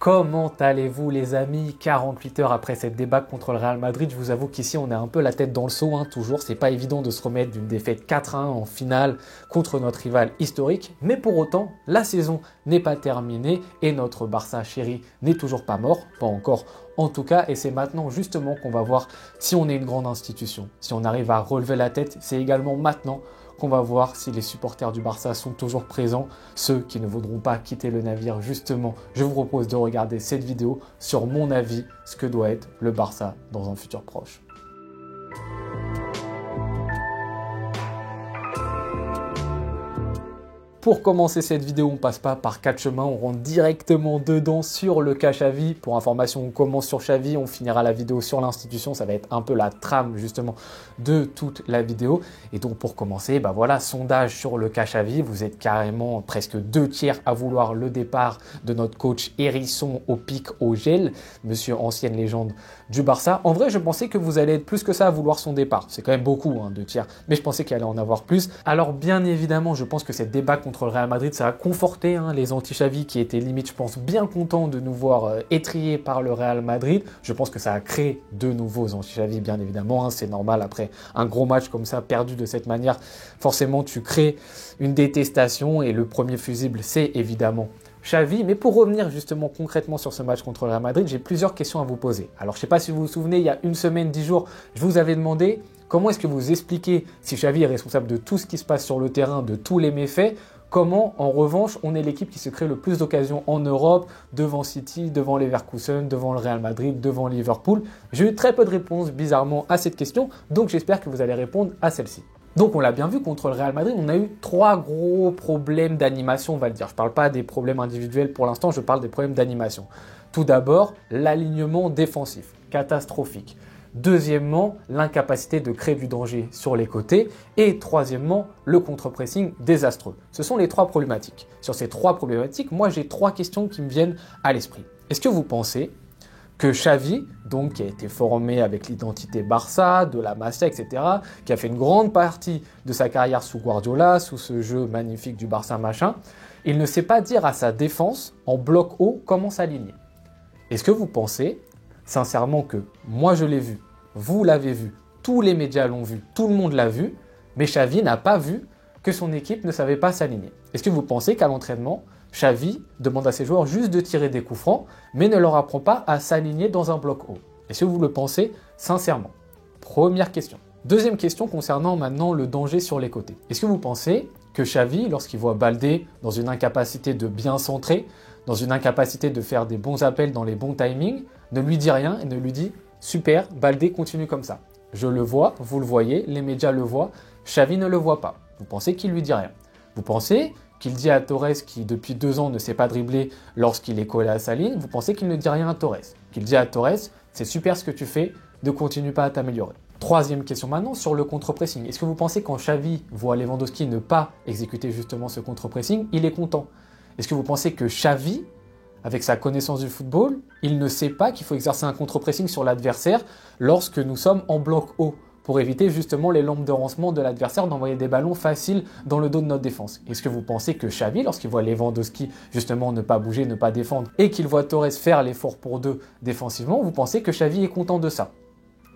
Comment allez-vous les amis? 48 heures après cette débâcle contre le Real Madrid, je vous avoue qu'ici on est un peu la tête dans le seau, toujours. C'est pas évident de se remettre d'une défaite 4-1 en finale contre notre rival historique. Mais pour autant, la saison n'est pas terminée et notre Barça chéri n'est toujours pas mort. Pas encore en tout cas. Et c'est maintenant justement qu'on va voir si on est une grande institution. Si on arrive à relever la tête, c'est également maintenant qu'on va voir si les supporters du Barça sont toujours présents, ceux qui ne voudront pas quitter le navire. Justement, je vous propose de regarder cette vidéo sur mon avis, ce que doit être le Barça dans un futur proche. Pour commencer cette vidéo, on passe pas par 4 chemins, on rentre directement dedans sur le cas Xavi. Pour information, on commence sur Xavi, on finira la vidéo sur l'institution, ça va être un peu la trame justement de toute la vidéo. Et donc pour commencer, voilà, sondage sur le cas Xavi, vous êtes carrément presque 2/3 à vouloir le départ de notre coach Hérisson au pic au gel, monsieur ancienne légende du Barça. En vrai, je pensais que vous allez être plus que ça à vouloir son départ, c'est quand même beaucoup, 2/3, mais je pensais qu'il allait en avoir plus. Alors bien évidemment, je pense que cette débat contre le Real Madrid, ça a conforté les anti-Xavi qui étaient limite, je pense, bien contents de nous voir étriés par le Real Madrid. Je pense que ça a créé de nouveaux anti-Xavi, bien évidemment. C'est normal, après un gros match comme ça, perdu de cette manière, forcément tu crées une détestation et le premier fusible, c'est évidemment Xavi. Mais pour revenir justement concrètement sur ce match contre le Real Madrid, j'ai plusieurs questions à vous poser. Alors je ne sais pas si vous vous souvenez, il y a une semaine, 10 jours, je vous avais demandé comment est-ce que vous expliquez si Xavi est responsable de tout ce qui se passe sur le terrain, de tous les méfaits. Comment, en revanche, on est l'équipe qui se crée le plus d'occasions en Europe, devant City, devant Leverkusen, devant le Real Madrid, devant Liverpool. J'ai eu très peu de réponses, bizarrement, à cette question, donc j'espère que vous allez répondre à celle-ci. Donc on l'a bien vu, contre le Real Madrid, on a eu 3 gros problèmes d'animation, on va le dire. Je ne parle pas des problèmes individuels pour l'instant, je parle des problèmes d'animation. Tout d'abord, l'alignement défensif, catastrophique. Deuxièmement, l'incapacité de créer du danger sur les côtés. Et troisièmement, le contre-pressing désastreux. Ce sont les 3 problématiques. Sur ces 3 problématiques, moi j'ai 3 questions qui me viennent à l'esprit. Est-ce que vous pensez que Xavi, donc qui a été formé avec l'identité Barça, de la Masia, etc., qui a fait une grande partie de sa carrière sous Guardiola, sous ce jeu magnifique du Barça machin, il ne sait pas dire à sa défense, en bloc haut, comment s'aligner? Est-ce que vous pensez sincèrement que moi je l'ai vu, vous l'avez vu, tous les médias l'ont vu, tout le monde l'a vu, mais Xavi n'a pas vu que son équipe ne savait pas s'aligner? Est-ce que vous pensez qu'à l'entraînement, Xavi demande à ses joueurs juste de tirer des coups francs, mais ne leur apprend pas à s'aligner dans un bloc haut? Est-ce que vous le pensez sincèrement? Première question. Deuxième question concernant maintenant le danger sur les côtés. Est-ce que vous pensez que Xavi, lorsqu'il voit Baldé dans une incapacité de bien centrer, dans une incapacité de faire des bons appels dans les bons timings, ne lui dit rien et ne lui dit « Super, Baldé continue comme ça. Je le vois, vous le voyez, les médias le voient, Xavi ne le voit pas. » Vous pensez qu'il lui dit rien? Vous pensez qu'il dit à Torres, qui depuis 2 ans ne sait pas dribbler lorsqu'il est collé à sa ligne, vous pensez qu'il ne dit rien à Torres? Qu'il dit à Torres « C'est super ce que tu fais, ne continue pas à t'améliorer. » Troisième question maintenant sur le contre-pressing. Est-ce que vous pensez quand Xavi voit Lewandowski ne pas exécuter justement ce contre-pressing, il est content? Est-ce que vous pensez que Xavi, avec sa connaissance du football, il ne sait pas qu'il faut exercer un contre-pressing sur l'adversaire lorsque nous sommes en bloc haut, pour éviter justement les lampes de rancement de l'adversaire d'envoyer des ballons faciles dans le dos de notre défense? Est-ce que vous pensez que Xavi, lorsqu'il voit Lewandowski justement ne pas bouger, ne pas défendre, et qu'il voit Torres faire l'effort pour 2 défensivement, vous pensez que Xavi est content de ça?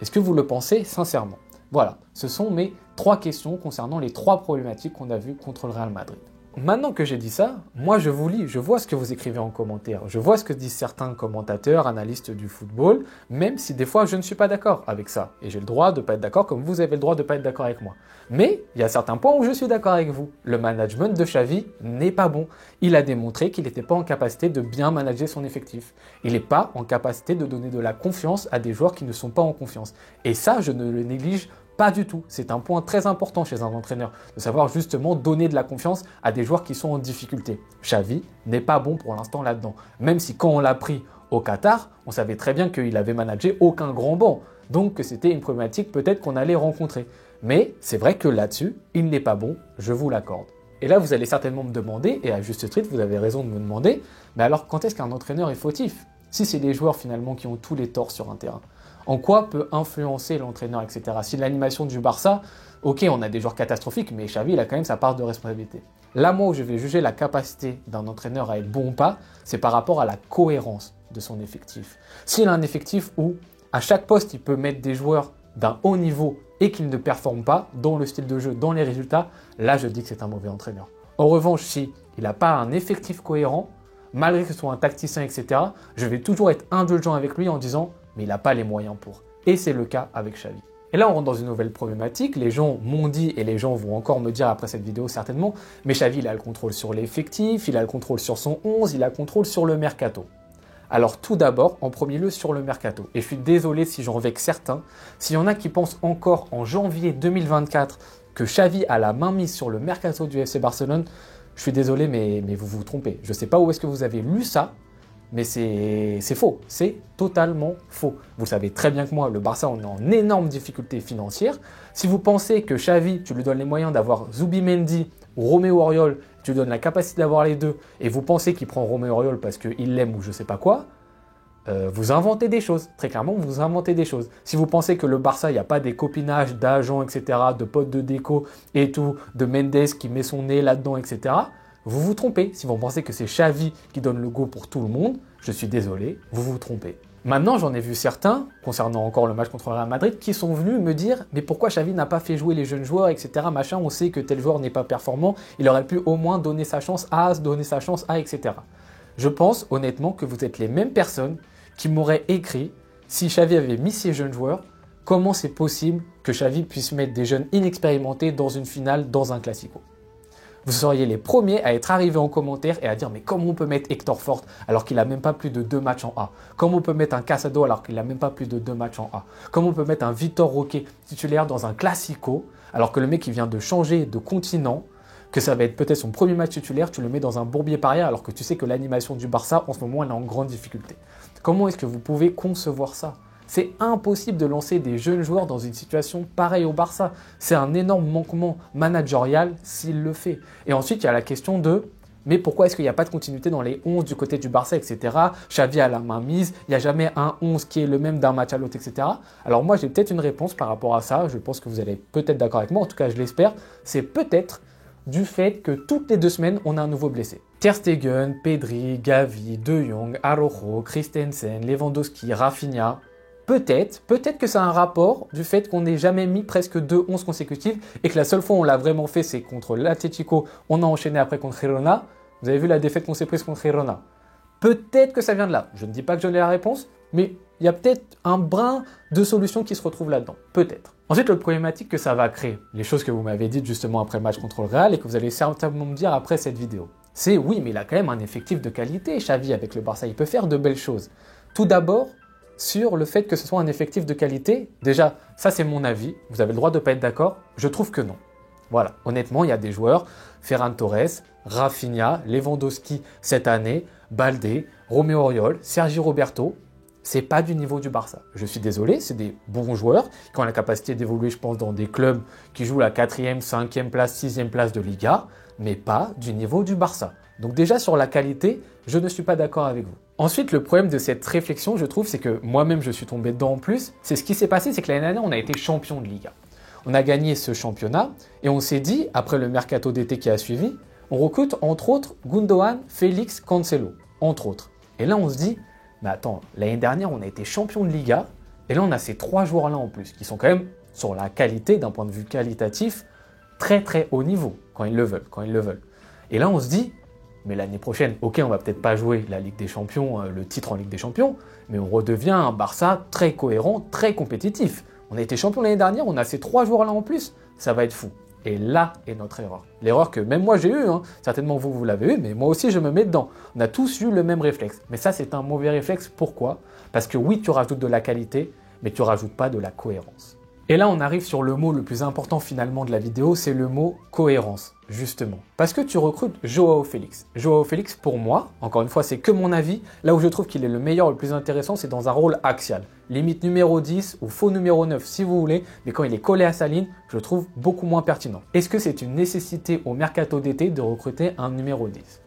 Est-ce que vous le pensez sincèrement? Voilà, ce sont mes 3 questions concernant les 3 problématiques qu'on a vues contre le Real Madrid. Maintenant que j'ai dit ça, moi je vous lis, je vois ce que vous écrivez en commentaire, je vois ce que disent certains commentateurs, analystes du football, même si des fois je ne suis pas d'accord avec ça. Et j'ai le droit de ne pas être d'accord comme vous avez le droit de ne pas être d'accord avec moi. Mais il y a certains points où je suis d'accord avec vous. Le management de Xavi n'est pas bon. Il a démontré qu'il n'était pas en capacité de bien manager son effectif. Il n'est pas en capacité de donner de la confiance à des joueurs qui ne sont pas en confiance. Et ça, je ne le néglige pas du tout. C'est un point très important chez un entraîneur, de savoir justement donner de la confiance à des joueurs qui sont en difficulté. Xavi n'est pas bon pour l'instant là-dedans. Même si quand on l'a pris au Qatar, on savait très bien qu'il avait managé aucun grand banc. Donc que c'était une problématique peut-être qu'on allait rencontrer. Mais c'est vrai que là-dessus, il n'est pas bon, je vous l'accorde. Et là, vous allez certainement me demander, et à juste titre, vous avez raison de me demander, mais alors quand est-ce qu'un entraîneur est fautif? Si c'est les joueurs finalement qui ont tous les torts sur un terrain. En quoi peut influencer l'entraîneur, etc. Si l'animation du Barça, ok, on a des joueurs catastrophiques, mais Xavi, il a quand même sa part de responsabilité. Là, moi, où je vais juger la capacité d'un entraîneur à être bon ou pas, c'est par rapport à la cohérence de son effectif. S'il a un effectif où, à chaque poste, il peut mettre des joueurs d'un haut niveau et qu'ils ne performent pas dans le style de jeu, dans les résultats, là, je dis que c'est un mauvais entraîneur. En revanche, si il n'a pas un effectif cohérent, malgré que ce soit un tacticien, etc., je vais toujours être indulgent avec lui en disant « mais il n'a pas les moyens pour ». Et c'est le cas avec Xavi. Et là, on rentre dans une nouvelle problématique. Les gens m'ont dit, et les gens vont encore me dire après cette vidéo certainement, mais Xavi, il a le contrôle sur l'effectif, il a le contrôle sur son 11, il a le contrôle sur le mercato. Alors tout d'abord, en premier lieu, sur le mercato. Et je suis désolé si j'en vexe certains. S'il y en a qui pensent encore en janvier 2024 que Xavi a la main mise sur le mercato du FC Barcelone, je suis désolé, mais vous vous trompez. Je ne sais pas où est-ce que vous avez lu ça, mais c'est faux. C'est totalement faux. Vous savez très bien que moi, le Barça, on est en énorme difficulté financière. Si vous pensez que Xavi, tu lui donnes les moyens d'avoir Zubimendi ou Romeo Oriol, tu lui donnes la capacité d'avoir les deux, et vous pensez qu'il prend Romeo Oriol parce qu'il l'aime ou je ne sais pas quoi, vous inventez des choses. Très clairement, vous inventez des choses. Si vous pensez que le Barça, il n'y a pas des copinages d'agents, etc., de potes de déco et tout, de Mendes qui met son nez là-dedans, etc., vous vous trompez. Si vous pensez que c'est Xavi qui donne le go pour tout le monde, je suis désolé, vous vous trompez. Maintenant, j'en ai vu certains, concernant encore le match contre le Real Madrid, qui sont venus me dire « Mais pourquoi Xavi n'a pas fait jouer les jeunes joueurs, etc. Machin, on sait que tel joueur n'est pas performant, il aurait pu au moins donner sa chance à, donner sa chance à, etc. » Je pense honnêtement que vous êtes les mêmes personnes qui m'auraient écrit, si Xavi avait mis ces jeunes joueurs, comment c'est possible que Xavi puisse mettre des jeunes inexpérimentés dans une finale, dans un classico. Vous seriez les premiers à être arrivés en commentaire et à dire mais comment on peut mettre Hector Fort alors qu'il n'a même pas plus de 2 matchs en A? Comment on peut mettre un Casado alors qu'il n'a même pas plus de 2 matchs en A? Comment on peut mettre un Vitor Roque titulaire dans un classico alors que le mec il vient de changer de continent, que ça va être peut-être son premier match titulaire, tu le mets dans un bourbier paria alors que tu sais que l'animation du Barça en ce moment elle est en grande difficulté. Comment est-ce que vous pouvez concevoir ça? C'est impossible de lancer des jeunes joueurs dans une situation pareille au Barça. C'est un énorme manquement managérial s'il le fait. Et ensuite, il y a la question de mais pourquoi est-ce qu'il n'y a pas de continuité dans les 11 du côté du Barça, etc. Xavi a la main mise, il n'y a jamais un 11 qui est le même d'un match à l'autre, etc. Alors moi, j'ai peut-être une réponse par rapport à ça. Je pense que vous allez peut-être d'accord avec moi. En tout cas, je l'espère. C'est peut-être du fait que toutes les 2 semaines, on a un nouveau blessé. Ter Stegen, Pedri, Gavi, De Jong, Araujo, Christensen, Lewandowski, Rafinha. Peut-être que ça a un rapport du fait qu'on n'ait jamais mis presque 2 11 consécutives et que la seule fois où on l'a vraiment fait, c'est contre l'Atlético. On a enchaîné après contre Girona. Vous avez vu la défaite qu'on s'est prise contre Girona. Peut-être que ça vient de là. Je ne dis pas que j'en ai la réponse, mais il y a peut-être un brin de solution qui se retrouve là-dedans. Peut-être. Ensuite, le problématique que ça va créer, les choses que vous m'avez dites justement après le match contre le Real et que vous allez certainement me dire après cette vidéo, c'est oui, mais il a quand même un effectif de qualité, Xavi, avec le Barça. Il peut faire de belles choses. Tout d'abord, sur le fait que ce soit un effectif de qualité, déjà, ça c'est mon avis, vous avez le droit de ne pas être d'accord, je trouve que non. Voilà, honnêtement, il y a des joueurs, Ferran Torres, Rafinha, Lewandowski cette année, Baldé, Romeo Oriol, Sergi Roberto, c'est pas du niveau du Barça. Je suis désolé, c'est des bons joueurs qui ont la capacité d'évoluer, je pense, dans des clubs qui jouent la 4e, 5e place, 6e place de Liga, mais pas du niveau du Barça. Donc déjà sur la qualité, je ne suis pas d'accord avec vous. Ensuite, le problème de cette réflexion, je trouve, c'est que moi-même je suis tombé dedans en plus. C'est ce qui s'est passé, c'est que l'année dernière, on a été champion de Liga. On a gagné ce championnat et on s'est dit, après le mercato d'été qui a suivi, on recrute entre autres Gundogan, Félix, Cancelo, entre autres. Et là, on se dit, mais attends, l'année dernière, on a été champion de Liga et là, on a ces 3 joueurs-là en plus qui sont quand même sur la qualité, d'un point de vue qualitatif, très très haut niveau quand ils le veulent, Et là, on se dit, mais l'année prochaine, ok, on va peut-être pas jouer la Ligue des Champions, le titre en Ligue des Champions, mais on redevient un Barça très cohérent, très compétitif. On a été champion l'année dernière, on a ces 3 joueurs-là en plus, ça va être fou. Et là est notre erreur. L'erreur que même moi j'ai eue, certainement vous l'avez eue, mais moi aussi je me mets dedans. On a tous eu le même réflexe. Mais ça c'est un mauvais réflexe, pourquoi? Parce que oui, tu rajoutes de la qualité, mais tu rajoutes pas de la cohérence. Et là, on arrive sur le mot le plus important finalement de la vidéo, c'est le mot cohérence, justement. Parce que tu recrutes Joao Félix. Joao Félix, pour moi, encore une fois, c'est que mon avis, là où je trouve qu'il est le meilleur, le plus intéressant, c'est dans un rôle axial. Limite numéro 10 ou faux numéro 9 si vous voulez, mais quand il est collé à sa ligne, je le trouve beaucoup moins pertinent. Est-ce que c'est une nécessité au mercato d'été de recruter un numéro 10?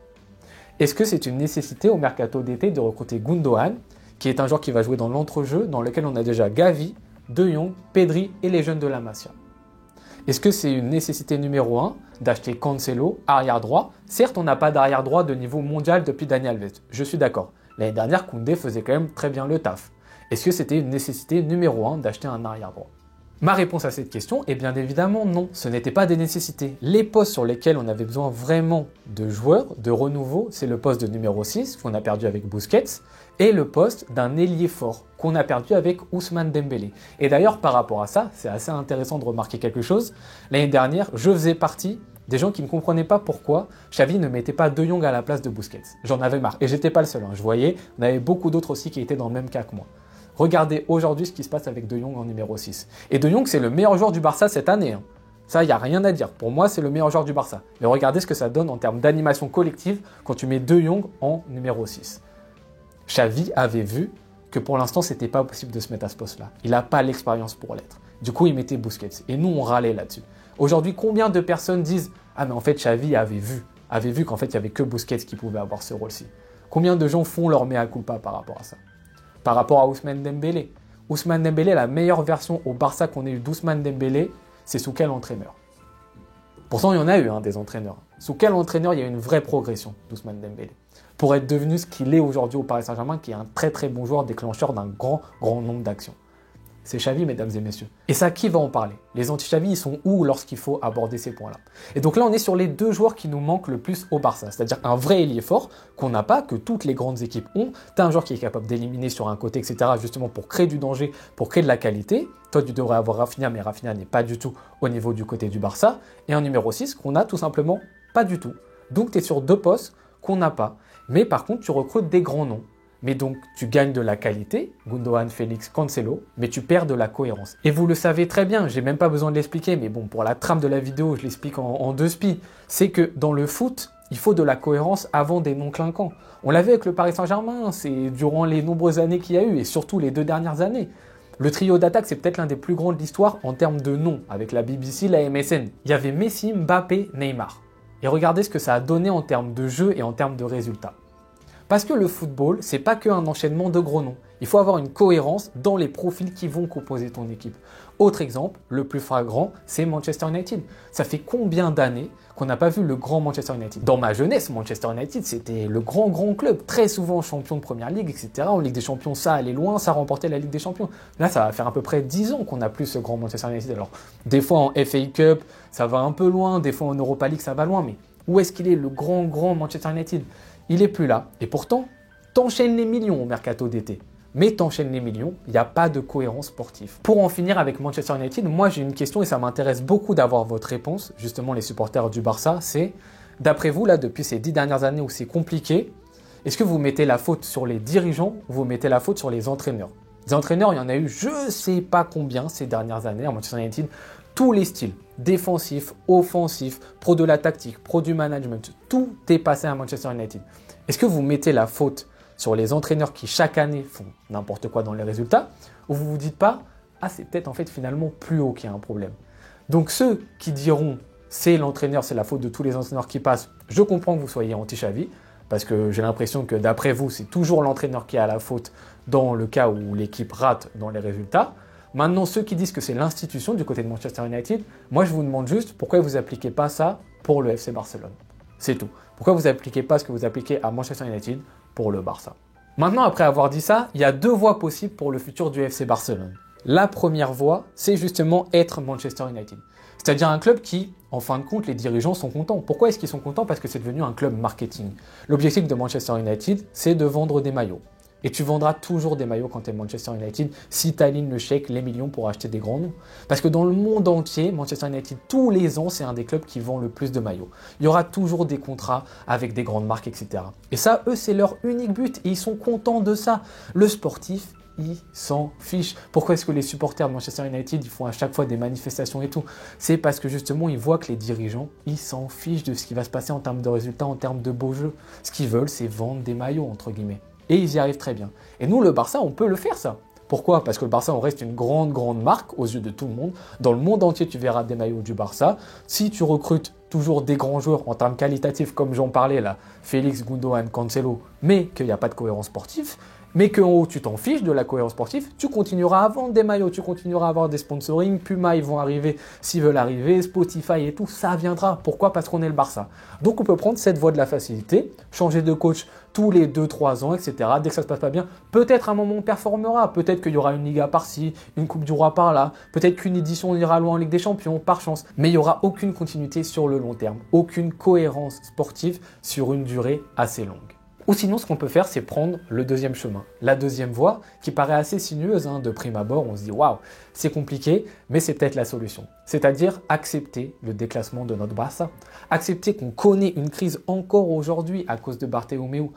Est-ce que c'est une nécessité au mercato d'été de recruter Gundogan, qui est un joueur qui va jouer dans l'entrejeu, dans lequel on a déjà Gavi, De Jong, Pedri et les jeunes de la Masia? Est-ce que c'est une nécessité numéro 1 d'acheter Cancelo, arrière droit? Certes, on n'a pas d'arrière droit de niveau mondial depuis Dani Alves, je suis d'accord. L'année dernière, Koundé faisait quand même très bien le taf. Est-ce que c'était une nécessité numéro 1 d'acheter un arrière droit? Ma réponse à cette question est bien évidemment non, ce n'était pas des nécessités. Les postes sur lesquels on avait besoin vraiment de joueurs, de renouveau, c'est le poste de numéro 6 qu'on a perdu avec Busquets et le poste d'un ailier fort qu'on a perdu avec Ousmane Dembélé. Et d'ailleurs par rapport à ça, c'est assez intéressant de remarquer quelque chose. L'année dernière, je faisais partie des gens qui ne comprenaient pas pourquoi Xavi ne mettait pas De Jong à la place de Busquets. J'en avais marre et j'étais pas le seul, je voyais, on avait beaucoup d'autres aussi qui étaient dans le même cas que moi. Regardez aujourd'hui ce qui se passe avec De Jong en numéro 6. Et De Jong, c'est le meilleur joueur du Barça cette année. Ça, il n'y a rien à dire. Pour moi, c'est le meilleur joueur du Barça. Mais regardez ce que ça donne en termes d'animation collective quand tu mets De Jong en numéro 6. Xavi avait vu que pour l'instant, c'était pas possible de se mettre à ce poste-là. Il n'a pas l'expérience pour l'être. Du coup, il mettait Busquets. Et nous, on râlait là-dessus. Aujourd'hui, combien de personnes disent « Ah, mais en fait, Xavi avait vu qu'en fait, il n'y avait que Busquets qui pouvait avoir ce rôle-ci ». Combien de gens font leur mea culpa par rapport à ça? Par rapport à Ousmane Dembélé. Ousmane Dembélé, la meilleure version au Barça qu'on ait eu d'Ousmane Dembélé, c'est sous quel entraîneur? Pourtant, il y en a eu des entraîneurs. Sous quel entraîneur il y a eu une vraie progression d'Ousmane Dembélé pour être devenu ce qu'il est aujourd'hui au Paris Saint-Germain, qui est un très très bon joueur déclencheur d'un grand nombre d'actions. C'est Xavi, mesdames et messieurs. Et ça, qui va en parler? Les anti-Xavi, ils sont où lorsqu'il faut aborder ces points-là? Et donc là, on est sur les deux joueurs qui nous manquent le plus au Barça. C'est-à-dire un vrai ailier fort qu'on n'a pas, que toutes les grandes équipes ont. Tu as un joueur qui est capable d'éliminer sur un côté, etc., justement pour créer du danger, pour créer de la qualité. Toi, tu devrais avoir Rafinha, mais Rafinha n'est pas du tout au niveau du côté du Barça. Et un numéro 6 qu'on a tout simplement pas du tout. Donc, tu es sur deux postes qu'on n'a pas. Mais par contre, tu recrutes des grands noms. Mais donc, tu gagnes de la qualité, Gundogan, Félix, Cancelo, mais tu perds de la cohérence. Et vous le savez très bien, j'ai même pas besoin de l'expliquer, mais bon, pour la trame de la vidéo, je l'explique en deux spies. C'est que dans le foot, il faut de la cohérence avant des noms clinquants. On l'a vu avec le Paris Saint-Germain, c'est durant les nombreuses années qu'il y a eu, et surtout les 2 dernières années. Le trio d'attaque, c'est peut-être l'un des plus grands de l'histoire en termes de noms, avec la BBC, la MSN. Il y avait Messi, Mbappé, Neymar. Et regardez ce que ça a donné en termes de jeu et en termes de résultats. Parce que le football, c'est pas qu'un enchaînement de gros noms. Il faut avoir une cohérence dans les profils qui vont composer ton équipe. Autre exemple, le plus flagrant, c'est Manchester United. Ça fait combien d'années qu'on n'a pas vu le grand Manchester United? Dans ma jeunesse, Manchester United, c'était le grand club. Très souvent champion de Première Ligue, etc. En Ligue des Champions, ça allait loin, ça remportait la Ligue des Champions. Là, ça va faire à peu près 10 ans qu'on n'a plus ce grand Manchester United. Alors, des fois en FA Cup, ça va un peu loin. Des fois en Europa League, ça va loin. Mais où est-ce qu'il est, le grand Manchester United? Il n'est plus là. Et pourtant, t'enchaînes les millions au mercato d'été. Mais t'enchaînes les millions, il n'y a pas de cohérence sportive. Pour en finir avec Manchester United, moi j'ai une question et ça m'intéresse beaucoup d'avoir votre réponse, justement les supporters du Barça, c'est, d'après vous, là, depuis ces 10 dernières années où c'est compliqué, est-ce que vous mettez la faute sur les dirigeants ou vous mettez la faute sur les entraîneurs? Des entraîneurs, il y en a eu je ne sais pas combien ces dernières années à Manchester United, tous les styles, défensif, offensif, pro de la tactique, pro du management, tout est passé à Manchester United. Est-ce que vous mettez la faute sur les entraîneurs qui chaque année font n'importe quoi dans les résultats, ou vous vous dites pas « Ah, c'est peut-être en fait finalement plus haut qu'il y a un problème ». Donc ceux qui diront « C'est l'entraîneur, c'est la faute de tous les entraîneurs qui passent », je comprends que vous soyez anti-Xavi, parce que j'ai l'impression que d'après vous, c'est toujours l'entraîneur qui a la faute dans le cas où l'équipe rate dans les résultats. Maintenant, ceux qui disent que c'est l'institution du côté de Manchester United, moi je vous demande juste pourquoi vous n'appliquez pas ça pour le FC Barcelone. C'est tout. Pourquoi vous n'appliquez pas ce que vous appliquez à Manchester United pour le Barça? Maintenant, après avoir dit ça, il y a 2 voies possibles pour le futur du FC Barcelone. La première voie, c'est justement être Manchester United. C'est-à-dire un club qui, en fin de compte, les dirigeants sont contents. Pourquoi est-ce qu'ils sont contents? Parce que c'est devenu un club marketing. L'objectif de Manchester United, c'est de vendre des maillots. Et tu vendras toujours des maillots quand tu es Manchester United si tu alignes le chèque, les millions pour acheter des grands noms. Parce que dans le monde entier, Manchester United, tous les ans, c'est un des clubs qui vend le plus de maillots. Il y aura toujours des contrats avec des grandes marques, etc. Et ça, eux, c'est leur unique but et ils sont contents de ça. Le sportif, ils s'en fichent. Pourquoi est-ce que les supporters de Manchester United ils font à chaque fois des manifestations et tout? C'est parce que justement, ils voient que les dirigeants, ils s'en fichent de ce qui va se passer en termes de résultats, en termes de beaux jeux. Ce qu'ils veulent, c'est vendre des maillots, entre guillemets. Et ils y arrivent très bien. Et nous, le Barça, on peut le faire, ça. Pourquoi? Parce que le Barça, on reste une grande marque aux yeux de tout le monde. Dans le monde entier, tu verras des maillots du Barça. Si tu recrutes toujours des grands joueurs en termes qualitatifs, comme j'en parlais là, Félix, Gundogan, Cancelo, mais qu'il n'y a pas de cohérence sportive, mais qu'en haut, tu t'en fiches de la cohérence sportive, tu continueras à vendre des maillots, tu continueras à avoir des sponsoring, Puma, ils vont arriver s'ils veulent arriver, Spotify et tout, ça viendra. Pourquoi? Parce qu'on est le Barça. Donc, on peut prendre cette voie de la facilité, changer de coach tous les 2-3 ans, etc. Dès que ça se passe pas bien, peut-être à un moment on performera, peut-être qu'il y aura une Liga par-ci, une Coupe du Roi par-là, peut-être qu'une édition ira loin en Ligue des Champions, par chance, mais il n'y aura aucune continuité sur le long terme, aucune cohérence sportive sur une durée assez longue. Ou sinon, ce qu'on peut faire, c'est prendre le deuxième chemin, la deuxième voie, qui paraît assez sinueuse de prime abord. On se dit, waouh, c'est compliqué, mais c'est peut-être la solution. C'est-à-dire accepter le déclassement de notre Barça, accepter qu'on connaît une crise encore aujourd'hui à cause de Bartomeu,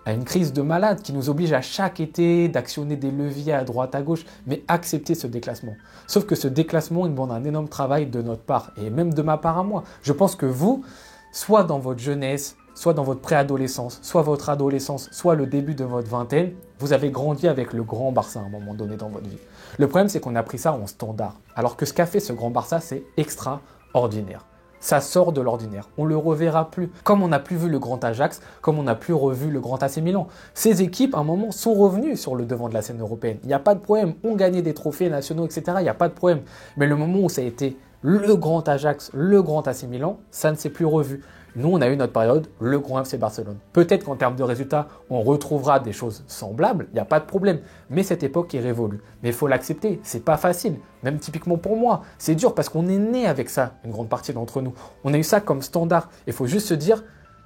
à une crise de malade qui nous oblige à chaque été d'actionner des leviers à droite, à gauche, mais accepter ce déclassement. Sauf que ce déclassement, il demande un énorme travail de notre part, et même de ma part à moi. Je pense que vous, soit dans votre jeunesse, soit dans votre préadolescence, soit votre adolescence, soit le début de votre vingtaine, vous avez grandi avec le grand Barça à un moment donné dans votre vie. Le problème, c'est qu'on a pris ça en standard, alors que ce qu'a fait ce grand Barça, c'est extraordinaire. Ça sort de l'ordinaire, on ne le reverra plus. Comme on n'a plus vu le grand Ajax, comme on n'a plus revu le grand AC Milan. Ces équipes, à un moment, sont revenues sur le devant de la scène européenne. Il n'y a pas de problème, on gagnait des trophées nationaux, etc. Il n'y a pas de problème. Mais le moment où ça a été le grand Ajax, le grand AC Milan, ça ne s'est plus revu. Nous, on a eu notre période, le grand FC Barcelone. Peut-être qu'en termes de résultats, on retrouvera des choses semblables, il n'y a pas de problème. Mais cette époque est révolue. Mais il faut l'accepter, c'est pas facile. Même typiquement pour moi, c'est dur parce qu'on est né avec ça, une grande partie d'entre nous. On a eu ça comme standard. Il faut juste se dire,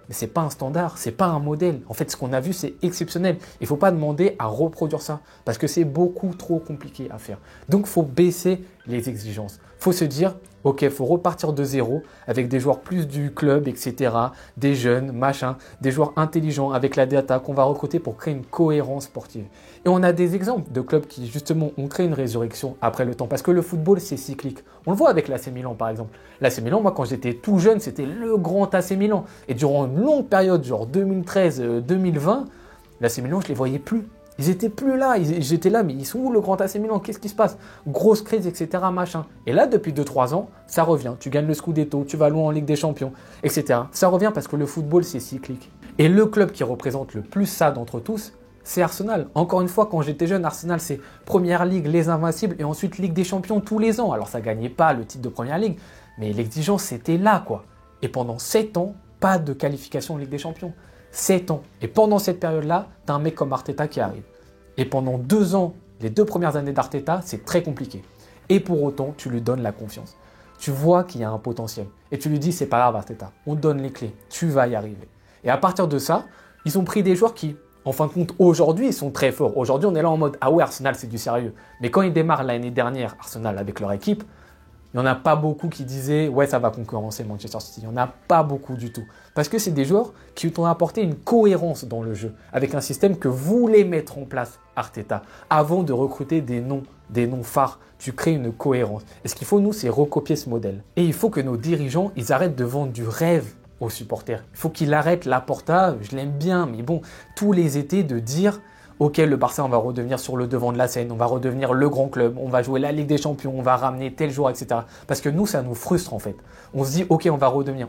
mais c'est pas un standard, c'est pas un modèle. En fait, ce qu'on a vu, c'est exceptionnel. Il ne faut pas demander à reproduire ça parce que c'est beaucoup trop compliqué à faire. Donc, il faut baisser les exigences. Il faut se dire, ok, il faut repartir de zéro avec des joueurs plus du club, etc. Des jeunes, machin, des joueurs intelligents avec la data qu'on va recruter pour créer une cohérence sportive. Et on a des exemples de clubs qui, justement, ont créé une résurrection après le temps. Parce que le football, c'est cyclique. On le voit avec l'AC Milan, par exemple. L'AC Milan, moi, quand j'étais tout jeune, c'était le grand AC Milan. Et durant une longue période, genre 2013-2020, l'AC Milan, je ne les voyais plus. Ils étaient plus là, j'étais là, mais ils sont où le grand AC Milan? Qu'est-ce qui se passe? Grosse crise, etc. machin. Et là, depuis 2-3 ans, ça revient. Tu gagnes le Scudetto, tu vas loin en Ligue des Champions, etc. Ça revient parce que le football, c'est cyclique. Et le club qui représente le plus ça d'entre tous, c'est Arsenal. Encore une fois, quand j'étais jeune, Arsenal, c'est Première Ligue, les Invincibles, et ensuite Ligue des Champions tous les ans. Alors, ça ne gagnait pas le titre de Première Ligue, mais l'exigence, c'était là, quoi. Et pendant 7 ans, pas de qualification en Ligue des Champions. 7 ans. Et pendant cette période-là, tu as un mec comme Arteta qui arrive. Et pendant 2 ans, les 2 premières années d'Arteta, c'est très compliqué. Et pour autant, tu lui donnes la confiance. Tu vois qu'il y a un potentiel. Et tu lui dis, c'est pas grave Arteta, on te donne les clés, tu vas y arriver. Et à partir de ça, ils ont pris des joueurs qui, en fin de compte, aujourd'hui, ils sont très forts. Aujourd'hui, on est là en mode, ah ouais, Arsenal, c'est du sérieux. Mais quand ils démarrent l'année dernière, Arsenal, avec leur équipe, il n'y en a pas beaucoup qui disaient « ouais, ça va concurrencer Manchester City ». Il n'y en a pas beaucoup du tout. Parce que c'est des joueurs qui t'ont apporté une cohérence dans le jeu, avec un système que voulait mettre en place Arteta. Avant de recruter des noms phares, tu crées une cohérence. Et ce qu'il faut, nous, c'est recopier ce modèle. Et il faut que nos dirigeants, ils arrêtent de vendre du rêve aux supporters. Il faut qu'ils arrêtent Laporta, je l'aime bien, mais bon, tous les étés de dire « ok, le Barça, on va redevenir sur le devant de la scène, on va redevenir le grand club, on va jouer la Ligue des Champions, on va ramener tel joueur, etc. » Parce que nous, ça nous frustre en fait. On se dit, ok, on va redevenir.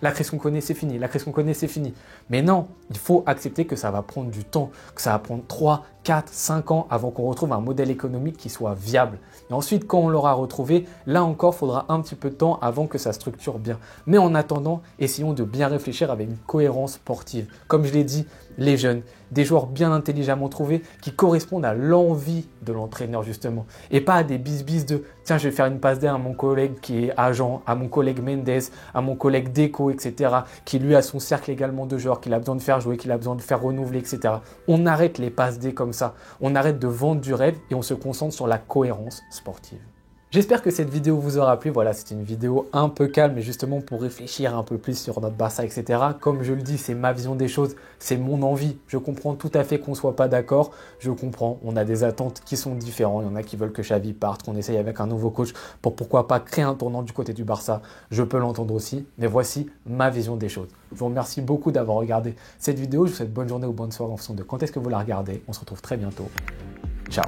La crise qu'on connaît, c'est fini. Mais non, il faut accepter que ça va prendre du temps, que ça va prendre 3, 4, 5 ans avant qu'on retrouve un modèle économique qui soit viable. Et ensuite, quand on l'aura retrouvé, là encore, il faudra un petit peu de temps avant que ça structure bien. Mais en attendant, essayons de bien réfléchir avec une cohérence sportive. Comme je l'ai dit, les jeunes, des joueurs bien intelligemment trouvés qui correspondent à l'envie de l'entraîneur justement. Et pas à des bisbis de « tiens, je vais faire une passe d'air à mon collègue qui est agent, à mon collègue Mendes, à mon collègue Deco, etc. » qui lui a son cercle également de joueurs, qu'il a besoin de faire jouer, qu'il a besoin de faire renouveler, etc. On arrête les passes D comme ça. On arrête de vendre du rêve et on se concentre sur la cohérence sportive. J'espère que cette vidéo vous aura plu. Voilà, c'est une vidéo un peu calme, mais justement pour réfléchir un peu plus sur notre Barça, etc. Comme je le dis, c'est ma vision des choses, c'est mon envie. Je comprends tout à fait qu'on ne soit pas d'accord. Je comprends, on a des attentes qui sont différentes. Il y en a qui veulent que Xavi parte, qu'on essaye avec un nouveau coach pour pourquoi pas créer un tournant du côté du Barça. Je peux l'entendre aussi, mais voici ma vision des choses. Je vous remercie beaucoup d'avoir regardé cette vidéo. Je vous souhaite bonne journée ou bonne soirée en fonction de quand est-ce que vous la regardez. On se retrouve très bientôt. Ciao.